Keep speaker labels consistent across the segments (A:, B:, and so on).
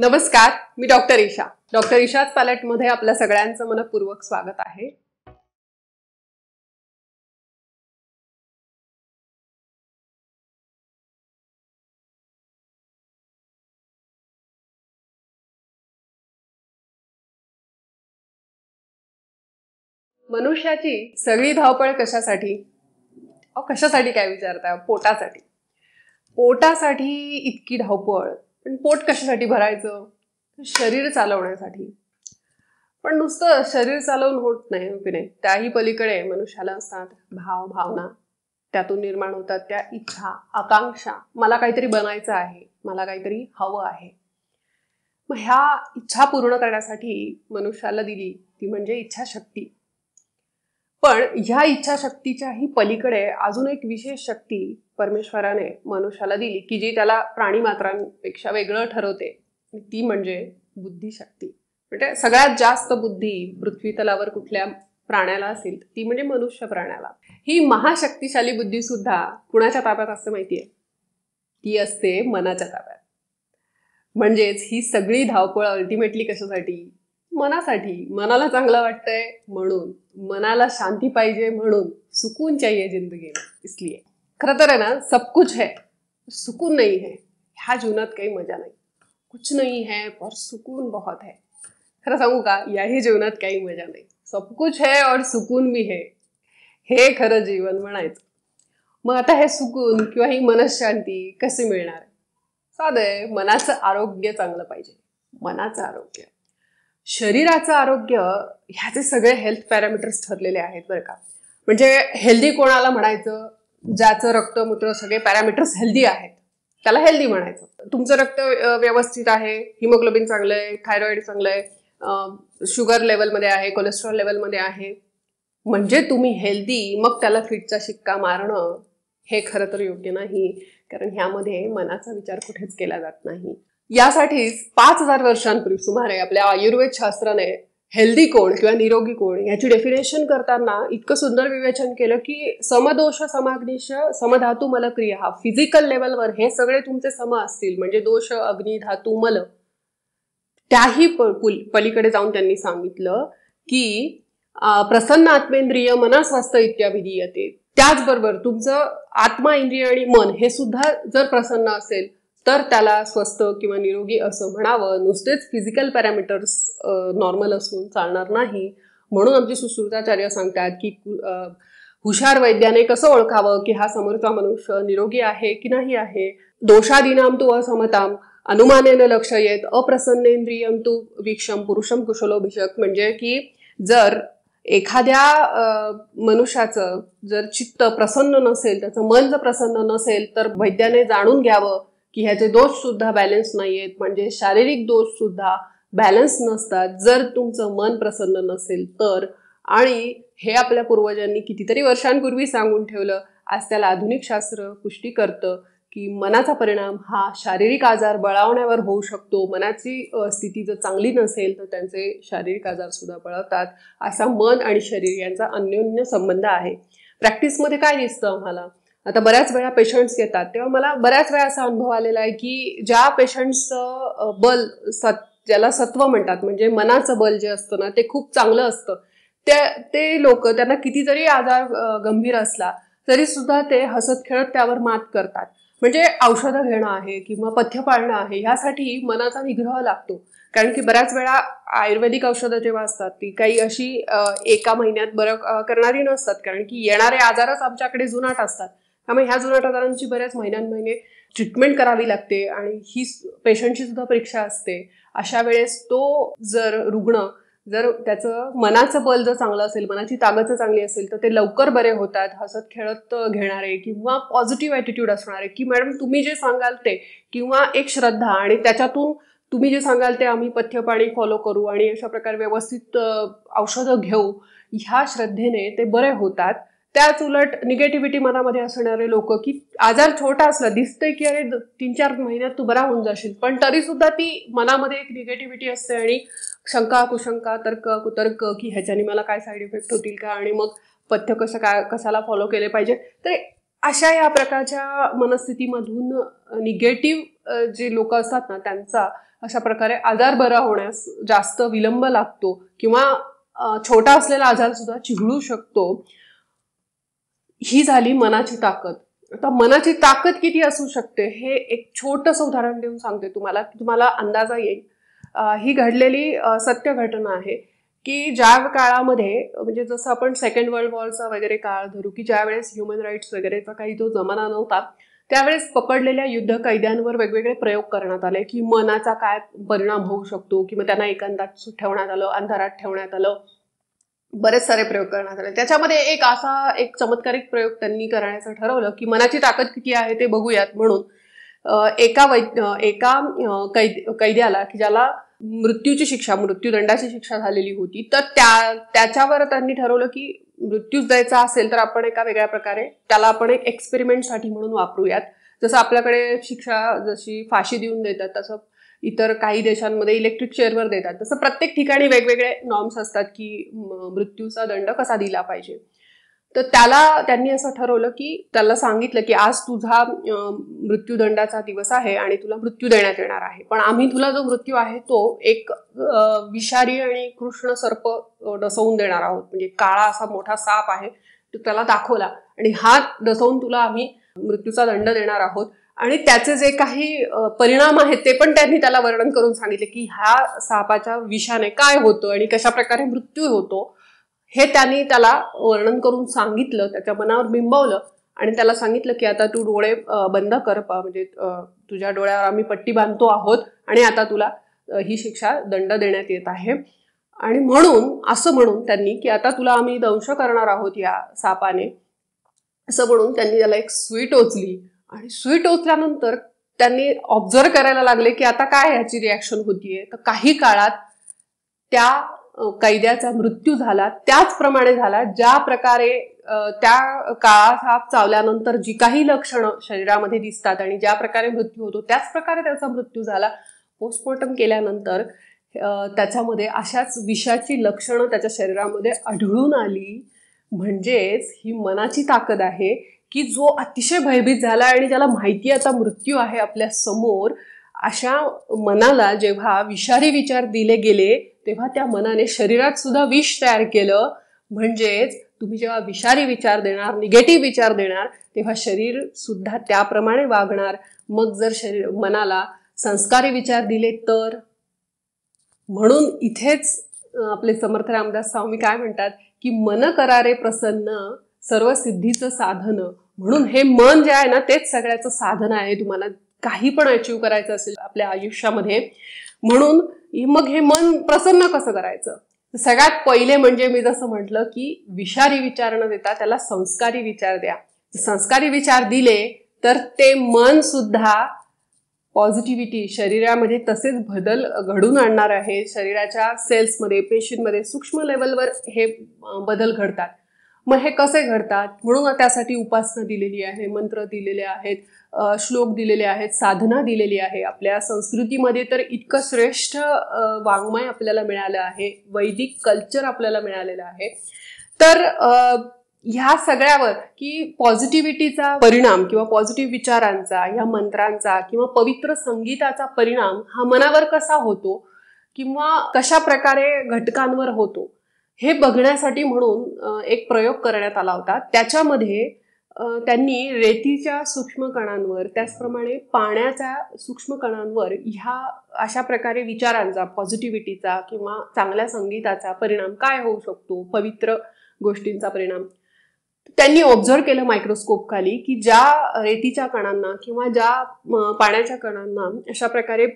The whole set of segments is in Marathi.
A: नमस्कार, मी डॉक्टर ईशा. डॉक्टर ईशाच पॅलेटमध्ये आपल्या सगळ्यांचं मनपूर्वक स्वागत आहे. मनुष्याची सगळी धावपळ कशासाठी? कशासाठी काय विचारताय? पोटासाठी. पोटासाठी इतकी धावपळ. पण पोट कशासाठी भरायचं? शरीर चालवण्यासाठी. पण नुसतं शरीर चालवून होत नाही की नाही, त्याही पलीकडे मनुष्याला असतात भाव भावना. त्यातून निर्माण होतात त्या इच्छा, आकांक्षा. मला काहीतरी बनायचं आहे, मला काहीतरी हवं आहे. मग ह्या इच्छा पूर्ण करण्यासाठी मनुष्याला दिली ती म्हणजे इच्छाशक्ती. पण ह्या इच्छाशक्तीच्याही पलीकडे अजून एक विशेष शक्ती परमेश्वराने मनुष्याला दिली की जी त्याला प्राणी मात्रांपेक्षा वेगळं ठरवते. ती म्हणजे बुद्धिशक्ती. म्हणजे सगळ्यात जास्त बुद्धी पृथ्वी तलावर कुठल्या प्राण्याला असेल ती म्हणजे मनुष्य प्राण्याला. ही महाशक्तिशाली बुद्धी सुद्धा कुणाच्या ताब्यात असते माहितीये? ती असते मनाच्या ताब्यात. म्हणजेच ही सगळी धावपळ अल्टिमेटली कशासाठी? मनासाठी. मनाला चांगलं वाटतंय म्हणून, मनाला शांती पाहिजे म्हणून, सुकून चाहिए जिंदगी में इसलिए. खरं तर आहे ना, सब कुछ है, सुकून नहीं है. ह्या जीवनात काही मजा नाही. कुछ नहीं है पर सुकून बहुत है. खरं सांगू का, याही जीवनात काही मजा नाही. सब कुछ है और सुकून भी है, हे खरं जीवन म्हणायचं. मग आता हे सुकून किंवा ही मनशांती कशी मिळणार? साधं आहे, मनाचं आरोग्य चांगलं पाहिजे. मनाचं आरोग्य, शरीराचं आरोग्य, ह्याचे सगळे हेल्थ पॅरामीटर्स ठरलेले आहेत बरं का. म्हणजे हेल्दी कोणाला म्हणायचं? ज्याचं रक्तमूत्र सगळे पॅरामीटर्स हेल्दी आहेत त्याला हेल्दी म्हणायचं. तुमचं रक्त व्यवस्थित आहे, हिमोग्लोबिन चांगलं आहे, थायरॉइड चांगलं आहे, शुगर लेवलमध्ये आहे, कोलेस्ट्रॉल लेवलमध्ये आहे, म्हणजे तुम्ही हेल्दी. मग त्याला फिटचा शिक्का मारणं हे खरं तर योग्य नाही, कारण ह्यामध्ये मनाचा विचार कुठेच केला जात नाही. यासाठीच 5000 वर्षांपूर्वी सुमारे आपल्या आयुर्वेद शास्त्राने हेल्दी कोण किंवा निरोगी कोण याची डेफिनेशन करताना इतकं सुंदर विवेचन केलं की समदोष समाग्निश समधातू मलक्रिया. फिजिकल लेवलवर हे सगळे तुमचे सम असतील म्हणजे दोष, अग्नी, धातू, मल, त्याही पलीकडे जाऊन त्यांनी सांगितलं की प्रसन्न आत्मेंद्रिय मनस्वास्थ्य इत्याभिधीयते. त्याचबरोबर तुमचं आत्मा, इंद्रिय आणि मन हे सुद्धा जर प्रसन्न असेल तर त्याला स्वस्थ किंवा निरोगी असं म्हणावं. नुसतेच फिजिकल पॅरामीटर्स नॉर्मल असून चालणार नाही. म्हणून आमचे सुश्रुताचार्य सांगतात की हुशार वैद्याने कसं ओळखावं की हा समोरचा मनुष्य निरोगी आहे की नाही आहे. दोषादीनाम तू असमताम अनुमानेन लक्षयेत अप्रसन्नेंद्रियम तू वीक्षम पुरुषम कुशलोभिषक. म्हणजे की जर एखाद्या मनुष्याचं जर चित्त प्रसन्न नसेल, त्याचं मन जर प्रसन्न नसेल तर वैद्याने जाणून घ्यावं की ह्याचे दोष सुद्धा बॅलन्स नाहीयेत. म्हणजे शारीरिक दोष सुद्धा बॅलन्स नसतात जर तुमचं मन प्रसन्न नसेल तर. आणि हे आपल्या पूर्वजांनी कितीतरी वर्षांपूर्वी सांगून ठेवलं. आज त्याला आधुनिक शास्त्र पुष्टी करतं की मनाचा परिणाम हा शारीरिक आजार बळावण्यावर होऊ शकतो. मनाची स्थिती जर चांगली नसेल तर त्यांचे शारीरिक आजार सुद्धा बळावतात. असा मन आणि शरीर यांचा अन्योन्य संबंध आहे. प्रॅक्टिसमध्ये काय दिसतं आम्हाला? आता बऱ्याच वेळा पेशंट्स येतात तेव्हा मला बऱ्याच वेळा असा अनुभव आलेला आहे की ज्या पेशंट्सचं बल ज्याला सत्व म्हणतात म्हणजे मनाचं बल जे असतं ना ते खूप चांगलं असतं, ते लोक त्यांना किती जरी आजार गंभीर असला तरी सुद्धा ते हसत खेळत त्यावर मात करतात. म्हणजे औषधं घेणं आहे किंवा पथ्य पाळणं आहे ह्यासाठी मनाचा निग्रह लागतो. कारण की बऱ्याच वेळा आयुर्वेदिक औषधं जेव्हा असतात ती काही अशी एका महिन्यात बरं करणारी नसतात, कारण की येणारे आजारच आमच्याकडे जुनाट असतात. त्यामुळे ह्या जुनाट आजारांची बऱ्याच महिने ट्रीटमेंट करावी लागते आणि ही पेशंटची सुद्धा परीक्षा असते. अशा वेळेस तो जर रुग्ण जर त्याचं मनाचं बल जर चांगलं असेल, मनाची ताकद जर चांगली असेल तर ते लवकर बरे होतात. हसत खेळत घेणारे किंवा पॉझिटिव्ह ॲटिट्यूड असणारे की मॅडम तुम्ही जे सांगाल ते, किंवा एक श्रद्धा आणि त्याच्यातून तुम्ही जे सांगाल ते आम्ही पथ्यपाणी फॉलो करू आणि अशा प्रकारे व्यवस्थित औषधं घेऊ, ह्या श्रद्धेने ते बरे होतात. त्याच उलट निगेटिव्हिटी मनामध्ये असणारे लोक की आजार छोटा असला, दिसतंय की अरे 3-4 महिन्यात तू बरा होऊन जाशील, पण तरी सुद्धा ती मनामध्ये एक निगेटिव्हिटी असते आणि शंका कुशंका, तर्क कुतर्क की ह्याच्याने मला काय साईड इफेक्ट होतील का आणि मग पथ्य कशाला फॉलो केले पाहिजे. तर अशा या प्रकारच्या मनस्थितीमधून निगेटिव्ह जे लोक असतात ना त्यांचा अशा प्रकारे आजार बरा होण्यास जास्त विलंब लागतो किंवा छोटा असलेला आजार सुद्धा चिघळू शकतो. ही झाली मनाची ताकद. आता मनाची ताकद किती असू शकते हे एक छोटंसं उदाहरण देऊन सांगते तुम्हाला, की तुम्हाला अंदाजा येईल. ही घडलेली सत्य घटना आहे की ज्या काळामध्ये, म्हणजे जसं आपण सेकंड वर्ल्ड वॉरचा वगैरे काळ धरू, की ज्या वेळेस ह्युमन राईट्स वगैरेचा काही जो जमाना नव्हता, त्यावेळेस पकडलेल्या युद्ध कैद्यांवर वेगवेगळे प्रयोग करण्यात आले की मनाचा काय परिणाम होऊ शकतो, किंवा त्यांना एकांतात ठेवण्यात आलं, अंधारात ठेवण्यात आलं, बरेच सारे प्रयोग करण्यात आले. त्याच्यामध्ये एक चमत्कारिक प्रयोग त्यांनी करण्याचं ठरवलं की मनाची ताकद किती आहे ते बघूयात म्हणून. एका कैद्याला की ज्याला मृत्यूदंडाची शिक्षा झालेली होती, तर त्याच्यावर त्यांनी ठरवलं की मृत्यूच द्यायचा असेल तर आपण एका वेगळ्या प्रकारे त्याला आपण एक एक्सपेरिमेंटसाठी म्हणून वापरूयात. जसं आपल्याकडे शिक्षा जशी फाशी देऊन देतात, तसं इतर काही देशांमध्ये इलेक्ट्रिक चेअरवर देतात. तसं प्रत्येक ठिकाणी वेगवेगळे नॉर्म्स असतात की मृत्यूचा दंड कसा दिला पाहिजे. तर त्यांनी असं ठरवलं की त्याला सांगितलं की आज तुझा मृत्यूदंडाचा दिवस आहे आणि तुला मृत्यू देण्यात येणार आहे, पण आम्ही तुला जो मृत्यू आहे तो एक विषारी आणि कृष्ण सर्प डसवून देणार आहोत. म्हणजे काळा असा मोठा साप आहे, तो त्याला दाखवला आणि हात डसवून तुला आम्ही मृत्यूचा दंड देणार आहोत. आणि त्याचे जे काही परिणाम आहेत ते पण त्यांनी त्याला वर्णन करून सांगितले की ह्या सापाच्या विषाने काय होतं आणि कशा प्रकारे मृत्यू होतो हे त्यांनी त्याला वर्णन करून सांगितलं, त्याच्या मनावर बिंबवलं आणि त्याला सांगितलं की आता तू डोळे बंद कर, म्हणजे तुझ्या डोळ्यावर आम्ही पट्टी बांधतो आहोत आणि आता तुला ही शिक्षा दंड देण्यात येत आहे. आणि म्हणून त्यांनी की आता तुला आम्ही दंश करणार आहोत या सापाने, असं म्हणून त्यांनी त्याला एक सुई टोचली. आणि सुई टोचल्यानंतर त्यांनी ऑब्झर्व करायला लागले की आता काय ह्याची रिॲक्शन होतीये. तर काही काळात त्या कैद्याचा मृत्यू झाला, त्याचप्रमाणे झाला ज्या प्रकारे त्या काळा साप चावल्यानंतर जी काही लक्षणं शरीरामध्ये दिसतात आणि ज्या प्रकारे मृत्यू होतो त्याच प्रकारे त्याचा मृत्यू झाला. पोस्टमॉर्टम केल्यानंतर त्याच्यामध्ये अशाच विषाची लक्षणं त्याच्या शरीरामध्ये आढळून आली. म्हणजेच ही मनाची ताकद आहे की जो अतिशय भयभीत झाला आणि त्याला माहिती आता मृत्यू आहे आपल्या समोर, अशा मनाला जेव्हा विषारी विचार दिले गेले तेव्हा त्या मनाने शरीरात सुद्धा विष तयार केलं. म्हणजेच तुम्ही जेव्हा विषारी विचार देणार, निगेटिव्ह विचार देणार, तेव्हा शरीर सुद्धा त्याप्रमाणे वागणार. मग जर मनाला संस्कारी विचार दिले तर. म्हणून इथेच आपले समर्थ रामदास स्वामी काय म्हणतात की मन करारे प्रसन्न सर्व सिद्धीचं साधन. म्हणून हे मन जे आहे ना तेच सगळ्याचं साधन आहे. तुम्हाला काही पण अचीव करायचं असेल आपल्या आयुष्यामध्ये, म्हणून मग हे मन प्रसन्न कसं करायचं. सगळ्यात पहिले म्हणजे मी जसं म्हटलं की विषारी विचार न देता त्याला संस्कारी विचार द्या. संस्कारी विचार दिले तर ते मन सुद्धा पॉझिटिव्हिटी शरीरामध्ये तसेच बदल घडून आणणार आहे. शरीराच्या सेल्समध्ये, पेशींमध्ये सूक्ष्म लेवलवर हे बदल घडतात. मग हे कसे घडतात, म्हणून त्यासाठी उपासना दिलेली आहे, मंत्र दिलेले आहेत, श्लोक दिलेले आहेत, साधना दिलेली आहे. आपल्या संस्कृतीमध्ये तर इतकं श्रेष्ठ वाङ्मय आपल्याला मिळालं आहे, वैदिक कल्चर आपल्याला मिळालेलं आहे. तर ह्या सगळ्यावर की पॉझिटिव्हिटीचा परिणाम किंवा पॉझिटिव्ह विचारांचा, ह्या मंत्रांचा किंवा पवित्र संगीताचा परिणाम हा मनावर कसा होतो किंवा कशा प्रकारे घटकांवर होतो हे बघण्यासाठी म्हणून एक प्रयोग करण्यात आला होता. त्याच्यामध्ये त्यांनी रेतीच्या सूक्ष्म कणांवर, त्याचप्रमाणे पाण्याच्या सूक्ष्म कणांवर ह्या अशा प्रकारे विचारांचा, पॉझिटिव्हिटीचा किंवा चांगल्या संगीताचा परिणाम काय होऊ शकतो, पवित्र गोष्टींचा परिणाम त्यांनी ऑब्झर्व केलं मायक्रोस्कोप खाली, की ज्या रेतीच्या कणांना किंवा ज्या पाण्याच्या कणांना अशा प्रकारे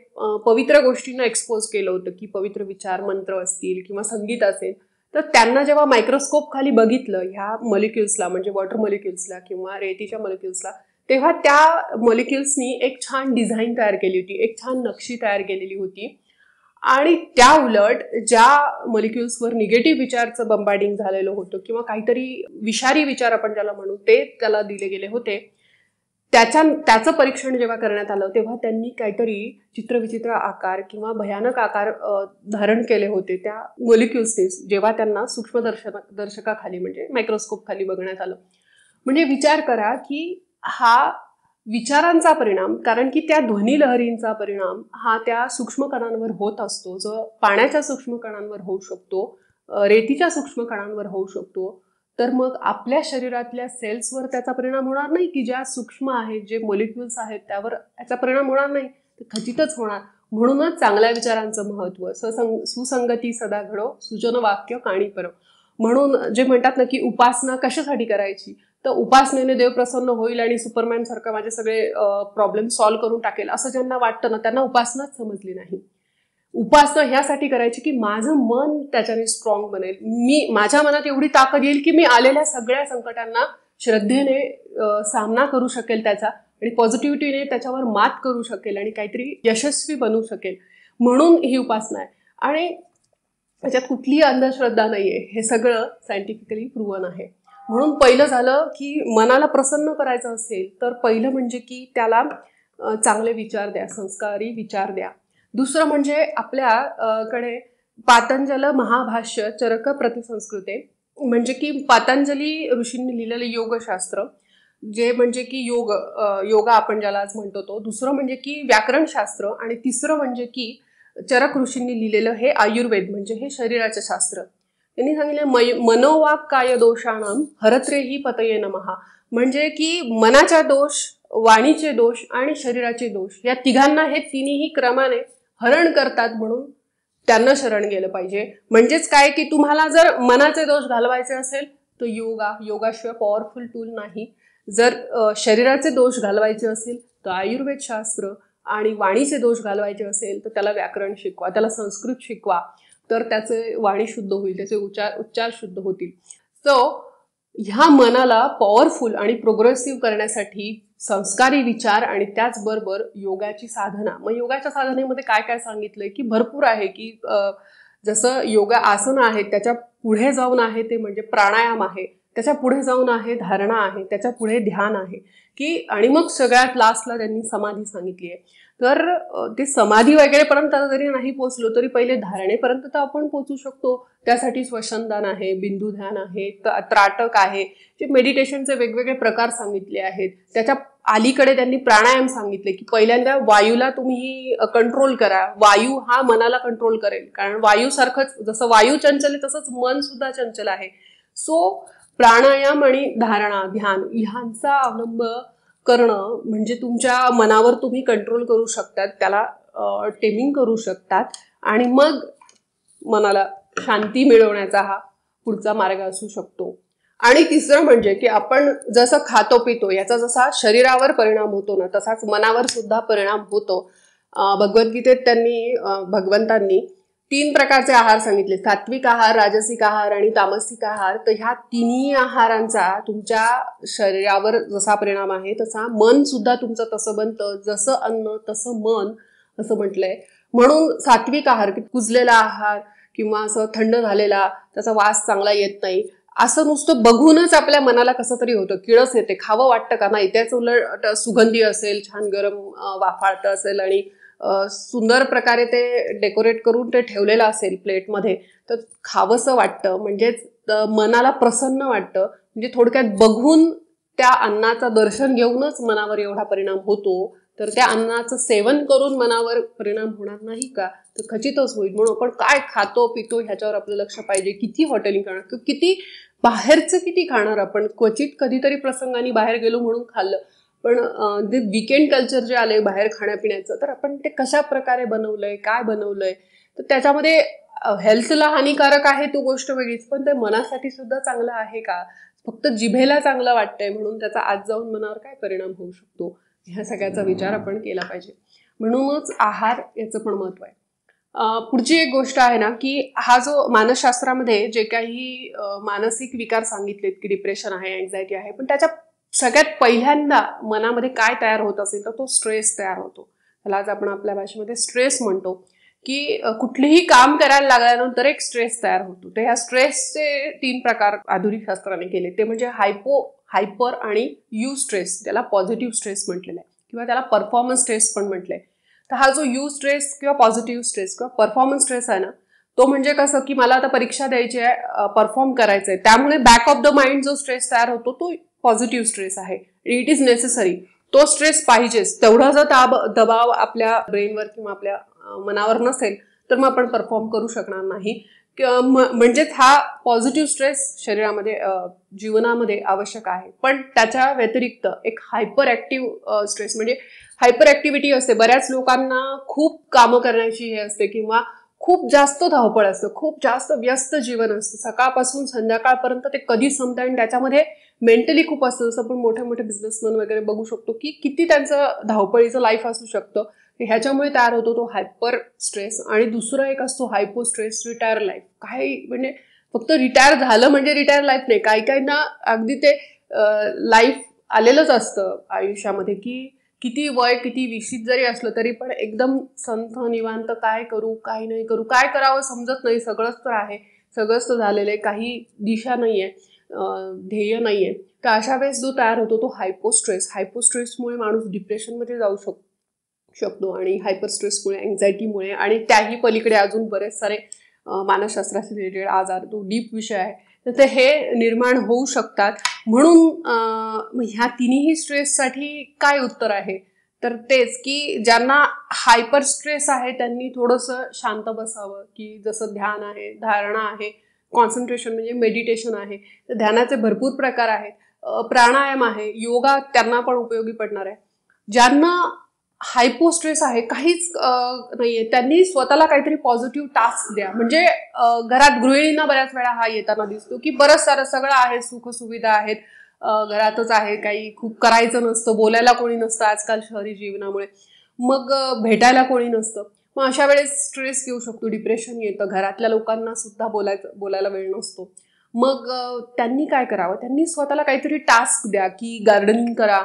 A: पवित्र गोष्टींना एक्सपोज केलं होतं, की पवित्र विचार, मंत्र असतील किंवा संगीत असेल, तर त्यांना जेव्हा मायक्रोस्कोप खाली बघितलं ह्या मॉलिक्युल्सला, म्हणजे वॉटर मॉलिक्युल्सला किंवा रेतीच्या मॉलिक्युल्सला, तेव्हा त्या मॉलिक्युल्सनी एक छान डिझाईन तयार केली होती, एक छान नक्षी तयार केलेली होती. आणि त्या उलट ज्या मॉलिक्युल्सवर निगेटिव्ह विचारचं बंबार्डिंग झालेलं होतं किंवा काहीतरी विषारी विचार आपण ज्याला म्हणू ते त्याला दिले गेले होते, त्याचं परीक्षण जेव्हा करण्यात आलं तेव्हा त्यांनी काहीतरी चित्रविचित्र आकार किंवा भयानक आकार धारण केले होते त्या मॉलिक्युल्सने, जेव्हा त्यांना सूक्ष्मदर्शकाखाली म्हणजे मायक्रोस्कोप खाली बघण्यात आलं. म्हणजे विचार करा की हा विचारांचा परिणाम, कारण की त्या ध्वनी लहरींचा परिणाम हा त्या सूक्ष्म कणांवर होत असतो, जो पाण्याच्या सूक्ष्म कणांवर होऊ शकतो, रेतीच्या सूक्ष्म कणांवर होऊ शकतो. तर मग आपल्या शरीरातल्या सेल्सवर त्याचा परिणाम होणार नाही, की ज्या सूक्ष्म आहेत, जे मॉलिक्युल्स आहेत त्यावर याचा परिणाम होणार नाही, तर खचितच होणार. म्हणूनच चांगल्या विचारांचं महत्त्व. सुसंगती सदा घडो, सुजन वाक्य काणी पर. म्हणून जे म्हणतात ना की उपासना कशासाठी करायची, तर उपासनेने देव प्रसन्न होईल आणि सुपरमॅन सारखं माझे सगळे प्रॉब्लेम सॉल्व्ह करून टाकेल असं ज्यांना वाटतं ना, त्यांना उपासनाच समजली नाही. उपासना ह्यासाठी करायची की माझं मन त्याच्याने स्ट्रॉंग बनेल, माझ्या मनात एवढी ताकद येईल की मी आलेल्या सगळ्या संकटांना श्रद्धेने सामना करू शकेल त्याचा, आणि पॉझिटिव्हिटीने त्याच्यावर मात करू शकेल आणि काहीतरी यशस्वी बनू शकेल. म्हणून ही उपासना आहे. आणि त्याच्यात कुठलीही अंधश्रद्धा नाहीये, हे सगळं सायंटिफिकली प्रूव्हन आहे. म्हणून पहिलं झालं की मनाला प्रसन्न करायचं असेल तर पहिलं म्हणजे की त्याला चांगले विचार द्या, संस्कारी विचार द्या. दुसरं म्हणजे आपल्याकडे पातंजल महाभाष्य चरक प्रतिसंस्कृते, म्हणजे की पतंजली ऋषींनी लिहिलेलं योगशास्त्र, जे म्हणजे की योगा आपण ज्याला आज म्हणतो तो. दुसरं म्हणजे की व्याकरणशास्त्र, आणि तिसरं म्हणजे की चरक ऋषींनी लिहिलेलं हे आयुर्वेद, म्हणजे हे शरीराचं शास्त्र. त्यांनी सांगितलं मनोवाक काय दोषाणाम हरत्रेही पतये नमहा, म्हणजे की मनाच्या दोष, वाणीचे दोष आणि शरीराचे दोष या तिघांना हे तिन्ही क्रमाने हरण करतात, म्हणून त्यांना शरण गेलं पाहिजे. म्हणजेच काय की तुम्हाला जर मनाचे दोष घालवायचे असेल तर योगाशिवाय पॉवरफुल टूल नाही. जर शरीराचे दोष घालवायचे असेल तर आयुर्वेद शास्त्र, आणि वाणीचे दोष घालवायचे असेल तर त्याला व्याकरण शिकवा, त्याला संस्कृत शिकवा, तर त्याचे वाणी शुद्ध होईल, त्याचे उच्चार शुद्ध होतील. सो ह्या मनाला पॉवरफुल आणि प्रोग्रेसिव्ह करण्यासाठी संस्कारी विचार आणि त्याचबरोबर योगाची साधना. मग योगाच्या साधनेमध्ये काय काय सांगितलंय की भरपूर आहे, की जसं योगा आसन आहे त्याच्या पुढे जाऊन आहे ते म्हणजे प्राणायाम आहे, त्याच्या पुढे जाऊन आहे धारणा आहे, त्याच्या पुढे ध्यान आहे, की आणि मग सगळ्यात लास्टला त्यांनी समाधी सांगितली आहे. तर ते समाधी वगैरेपर्यंत जरी नाही पोहोचलो तरी पहिले धारणेपर्यंत तर आपण पोहोचू शकतो. त्यासाठी श्वसनदान आहे, बिंदू ध्यान आहे, त्राटक आहे, जे मेडिटेशनचे वेगवेगळे प्रकार सांगितले आहेत. त्याच्या अलीकडे त्यांनी प्राणायाम सांगितले, की पहिल्यांदा वायूला तुम्ही कंट्रोल करा, वायू हा मनाला कंट्रोल करेल, कारण वायू सारखंच जसं वायू चंचल आहे तसंच मन सुद्धा चंचल आहे. सो प्राणायाम आणि धारणा, ध्यान ह्यांचा अवलंब करणं म्हणजे तुमच्या मनावर तुम्ही कंट्रोल करू शकतात, त्याला टेमिंग करू शकतात, आणि मग मनाला शांती मिळवण्याचा हा पुढचा मार्ग असू शकतो. आणि तिसरं म्हणजे की आपण जसं खातो पितो याचा जसा शरीरावर परिणाम होतो ना, तसाच मनावर सुद्धा परिणाम होतो. भगवद्गीतेत भगवंतांनी 3 प्रकारचे आहार सांगितले, सात्विक आहार, राजसिक आहार आणि तामसिक आहार. तर ह्या तिन्ही आहारांचा तुमच्या शरीरावर जसा परिणाम आहे तसा मन सुद्धा तुमचं तसं बनतं, जसं अन्न तसं मन असं म्हटलंय. म्हणून सात्विक आहार, की कुजलेला आहार किंवा असं थंड झालेला, त्याचा वास चांगला येत नाही, असं नुसतं बघूनच आपल्या मनाला कसं तरी होतं, किळस येते, खावं वाटतं का नाही. त्याच उलट सुगंधी असेल, छान गरम वाफाळतं असेल आणि सुंदर प्रकारे ते डेकोरेट करून ते ठेवलेलं असेल प्लेटमध्ये, तर खावंसं वाटतं, म्हणजेच मनाला प्रसन्न वाटतं. म्हणजे थोडक्यात बघून त्या अन्नाचं दर्शन घेऊनच मनावर एवढा परिणाम होतो. तर त्या अन्नाचं सेवन करून मनावर परिणाम होणार नाही का, तर खचितच होईल. म्हणून आपण काय खातो पितो ह्याच्यावर आपलं लक्ष पाहिजे. किती हॉटेलिंग करणार, किती बाहेरचं किती खाणार आपण. क्वचित कधीतरी प्रसंगाने बाहेर गेलो म्हणून खाल्लं, पण जे वीकेंड कल्चर जे आले बाहेर खाण्यापिण्याचं, तर आपण ते कशा प्रकारे बनवलंय, काय बनवलंय, तर त्याच्यामध्ये हेल्थला हानिकारक आहे तो गोष्ट वेगळीच, पण ते मनासाठी सुद्धा चांगलं आहे का. फक्त जिभेला चांगलं वाटतंय म्हणून त्याचा आज जाऊन मनावर काय परिणाम होऊ शकतो, ह्या सगळ्याचा विचार आपण केला पाहिजे. म्हणूनच आहार याचं पण महत्व आहे. पुढची एक गोष्ट आहे ना, की हा जो मानसशास्त्रामध्ये जे काही मानसिक विकार सांगितलेत, की डिप्रेशन आहे, एन्झायटी आहे, पण त्याच्या सगळ्यात पहिल्यांदा मनामध्ये काय तयार होत असेल तर तो स्ट्रेस तयार होतो. त्याला आज आपण आपल्या भाषेमध्ये स्ट्रेस म्हणतो, की कुठलीही काम करायला लागल्यानंतर एक स्ट्रेस तयार होतो. तर ह्या स्ट्रेसचे 3 प्रकार आधुनिक शास्त्राने केले, ते म्हणजे हायपर आणि यू स्ट्रेस. त्याला पॉझिटिव्ह स्ट्रेस म्हटलेलं आहे किंवा त्याला परफॉर्मन्स स्ट्रेस पण म्हटलंय. तर हा जो यू स्ट्रेस किंवा पॉझिटिव्ह स्ट्रेस किंवा परफॉर्मन्स स्ट्रेस आहे ना, तो म्हणजे कसं की मला आता परीक्षा द्यायची आहे, परफॉर्म करायचं आहे, त्यामुळे बॅक ऑफ द माइंड जो स्ट्रेस तयार होतो तो पॉझिटिव्ह स्ट्रेस आहे. It is necessary. तो स्ट्रेस पाहिजेच. तेवढा जर दबाव आपल्या ब्रेनवर किंवा आपल्या मनावर नसेल तर मग आपण परफॉर्म करू शकणार नाही. म्हणजेच हा पॉझिटिव्ह स्ट्रेस शरीरामध्ये जीवनामध्ये आवश्यक आहे. पण त्याच्या व्यतिरिक्त एक हायपर ऍक्टिव्ह स्ट्रेस म्हणजे हायपर ऍक्टिव्हिटी असते. बऱ्याच लोकांना खूप कामं करण्याची हे असते किंवा खूप जास्त धावपळ असतं, खूप जास्त व्यस्त जीवन असतं. सकाळपासून संध्याकाळपर्यंत ते कधी संपतं आणि त्याच्यामध्ये मेंटली खूप असतं. जसं आपण मोठ्या मोठ्या बिझनेसमन वगैरे बघू शकतो की किती त्यांचं धावपळीचं लाईफ असू शकतं. ह्याच्यामुळे तयार होतो तो हायपर स्ट्रेस. आणि दुसरा एक असतो हायपो स्ट्रेस, रिटायर लाईफ. काही म्हणजे फक्त रिटायर झालं म्हणजे रिटायर लाईफ नाही, काही ना अगदी ते लाईफ आलेलंच असतं आयुष्यामध्ये की किती वय किती विशित जरी असलं तरी पण एकदम संथ निवांत, काय करू काय नाही करू, काय करावं समजत नाही, सगळंच तर आहे, सगळंच तर झालेलं आहे, काही दिशा नाहीये, ध्येय नाहीये. तर अशा वेळेस जो तयार होतो तो हायपो स्ट्रेसमुळे माणूस डिप्रेशनमध्ये जाऊ शकतो आणि हायपर स्ट्रेसमुळे, अँझायटीमुळे आणि त्याही पलीकडे अजून बरेच सारे मानसशास्त्राशी रिलेटेड आजार, तो डीप विषय आहे, तर ते हे निर्माण होऊ शकतात. म्हणून ह्या तिन्ही स्ट्रेससाठी काय उत्तर आहे, तर तेच की ज्यांना हायपर स्ट्रेस आहे त्यांनी थोडंसं शांत बसावं, की जसं ध्यान आहे, धारणा आहे, कॉन्सन्ट्रेशन म्हणजे मेडिटेशन आहे. तर ध्यानाचे भरपूर प्रकार आहेत, प्राणायाम आहे, योगा त्यांना पण उपयोगी पडणार आहे. ज्यांना हायपो स्ट्रेस आहे, काहीच नाहीये, त्यांनी स्वतःला काहीतरी पॉझिटिव्ह टास्क द्या. म्हणजे घरात गृहिणींना बऱ्याच वेळा हा येताना दिसतो की बरंच सारं सगळं आहे, सुखसुविधा आहेत, घरातच आहे, काही खूप करायचं नसतं, बोलायला कोणी नसतं आजकाल शहरी जीवनामुळे, मग भेटायला कोणी नसतं. मग अशा वेळेस स्ट्रेस येऊ शकतो, डिप्रेशन येतं, घरातल्या लोकांना सुद्धा बोलायला वेळ नसतो. मग त्यांनी काय करावं, त्यांनी स्वतःला काहीतरी टास्क द्या, की गार्डनिंग करा.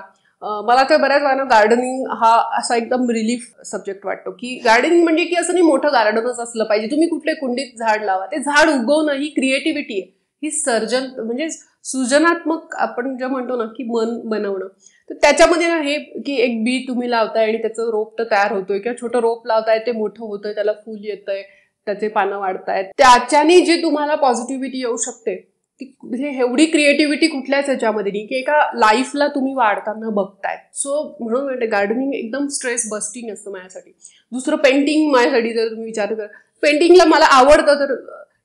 A: मला तर बऱ्याच वेळा गार्डनिंग हा असा एकदम रिलीफ सब्जेक्ट वाटतो, की गार्डनिंग म्हणजे की असं नाही मोठं गार्डनच असलं पाहिजे, तुम्ही कुठले कुंडीत झाड लावा, ते झाड उगवणं ही क्रिएटिव्हिटी आहे, ही सर्जन म्हणजे सृजनात्मक आपण जे म्हणतो ना की मन बनवणं. तर त्याच्यामध्ये ना हे की एक बी तुम्ही लावताय आणि त्याचं रोप तर तयार होतोय, किंवा छोटं रोप लावताय, ते मोठं होतंय, त्याला फूल येतंय, त्याचे पानं वाढतायत, त्याच्याने जे तुम्हाला पॉझिटिव्हिटी येऊ शकते, म्हणजे एवढी क्रिएटिव्हिटी कुठल्याच याच्यामध्ये नाही की एका लाईफला तुम्ही वाढताना बघताय. सो म्हणून म्हणते गार्डनिंग एकदम स्ट्रेस बस्टिंग असतं माझ्यासाठी. दुसरं पेंटिंग माझ्यासाठी, जर तुम्ही विचार कर, पेंटिंगला मला आवडतं तर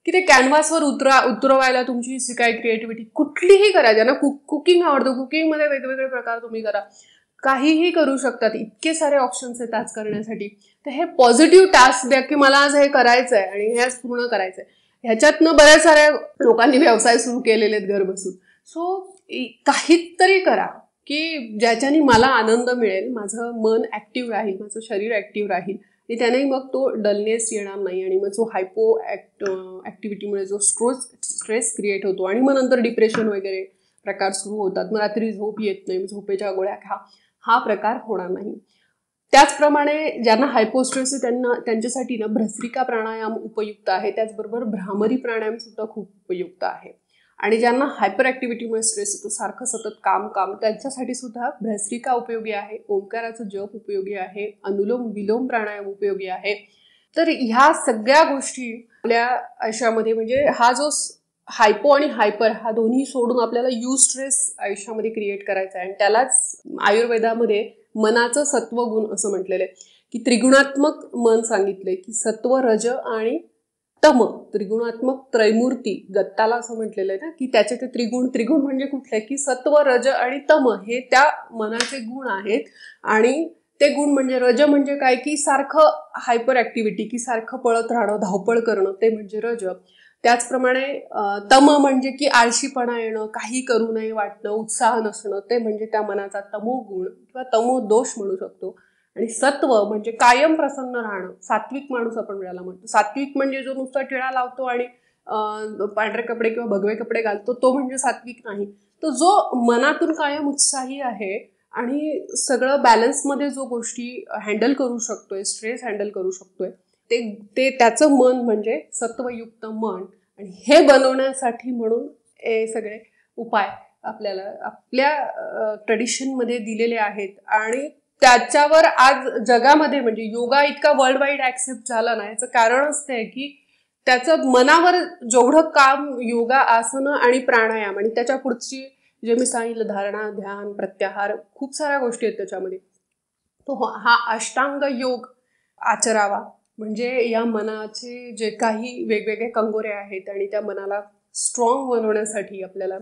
A: की ते कॅनव्हासवर उतरवायला तुमची काय क्रिएटिव्हिटी कुठलीही करा. ज्यांना कुकिंग आवडतं, कुकिंगमध्ये वेगवेगळे प्रकार तुम्ही करा, काहीही करू शकतात, इतके सारे ऑप्शन्स आहेत आज करण्यासाठी. तर हे पॉझिटिव्ह टास्क द्या की मला आज हे करायचं आहे आणि हे आज पूर्ण करायचं आहे. ह्याच्यातनं बऱ्याच साऱ्या लोकांनी व्यवसाय सुरू केलेले आहेत घर बसून. सो काहीतरी करा की ज्याच्याने मला आनंद मिळेल, माझं मन ऍक्टिव्ह राहील, माझं शरीर ऍक्टिव्ह राहील आणि त्याने मग तो डलनेस येणार नाही आणि मग जो हायपो ऍक्टिव्हिटीमुळे जो स्ट्रेस क्रिएट होतो आणि मग नंतर डिप्रेशन वगैरे प्रकार सुरू होतात. मग रात्री झोप येत नाही, झोपेच्या गोळ्या खा, हा प्रकार होणार नाही. त्याचप्रमाणे ज्यांना हायपोस्ट्रेस आहे त्यांच्यासाठी ना भस्त्रिका प्राणायाम उपयुक्त आहे. त्याचबरोबर भ्रामरी प्राणायाम सुद्धा खूप उपयुक्त आहे. आणि ज्यांना हायपर ऍक्टिव्हिटीमुळे स्ट्रेस येतो, सारखं सतत काम त्यांच्यासाठी सुद्धा भस्त्रिका उपयोगी आहे, ओंकाराचं जप उपयोगी आहे, अनुलोम विलोम प्राणायाम उपयोगी आहे. तर ह्या सगळ्या गोष्टी आपल्या आयुष्यामध्ये, म्हणजे हा जो हायपो आणि हायपर हा दोन्ही सोडून आपल्याला यू स्ट्रेस आयुष्यामध्ये क्रिएट करायचा आहे. आणि त्यालाच आयुर्वेदामध्ये मनाचं सत्वगुण असं म्हटलेलं आहे, की त्रिगुणात्मक मन सांगितलंय, की सत्व, रज आणि तम, त्रिगुणात्मक त्रैमूर्ती. दत्ताला असं म्हटलेलं आहे ना की त्याचे ते त्रिगुण म्हणजे कुठले, की सत्व, रज आणि तम हे त्या मनाचे गुण आहेत. आणि ते गुण म्हणजे रज म्हणजे काय, की सारखं हायपर ऍक्टिव्हिटी, की सारखं पळत राहणं, धावपळ करणं, ते म्हणजे रज. त्याचप्रमाणे तम म्हणजे की आळशीपणा येणं, काही करू नये वाटणं, उत्साह नसणं, ते म्हणजे त्या मनाचा तमो गुण किंवा तमो दोष म्हणू शकतो. आणि सत्व म्हणजे कायम प्रसन्न राहणं, सात्विक माणूस आपण वेळेला म्हणतो. सात्विक म्हणजे जो नुसता टिळा लावतो आणि पांढरे कपडे किंवा भगवे कपडे घालतो, तो म्हणजे सात्विक नाही. तो जो मनातून कायम उत्साही आहे आणि सगळं बॅलन्समध्ये जो गोष्टी हँडल करू शकतोय, स्ट्रेस हँडल करू शकतोय, ते त्याचं मन म्हणजे सत्वयुक्त मन. आणि हे बनवण्यासाठी म्हणून हे सगळे उपाय आपल्याला आपल्या ट्रेडिशनमध्ये दिलेले आहेत. आणि त्याच्यावर आज जगामध्ये म्हणजे योगा इतका वर्ल्ड वाईड ऍक्सेप्ट झाला ना, याचं कारणच ते की त्याचं मनावर जेवढं काम योगा, आसनं आणि प्राणायाम आणि त्याच्या पुढची जे मी सांगितलं धारणा, ध्यान, प्रत्याहार, खूप साऱ्या गोष्टी आहेत त्याच्यामध्ये. तो हा अष्टांग योग आचरावा. म्हणजे या मनाचे जे काही वेगवेगळे कंगोरे आहेत आणि त्या मनाला स्ट्रॉंग बनवण्यासाठी आपल्याला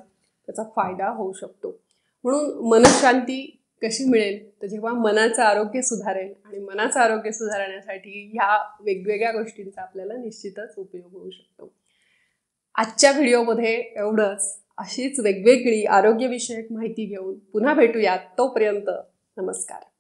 A: त्याचा फायदा होऊ शकतो. म्हणून मनशांती कशी मिळेल, तर जेव्हा मनाचं आरोग्य सुधारेल, आणि मनाचं आरोग्य सुधारण्यासाठी ह्या वेगवेगळ्या गोष्टींचा आपल्याला निश्चितच उपयोग होऊ शकतो. आजच्या व्हिडिओमध्ये एवढंच. अशीच वेगवेगळी आरोग्यविषयक माहिती घेऊन पुन्हा भेटूयात. तोपर्यंत नमस्कार.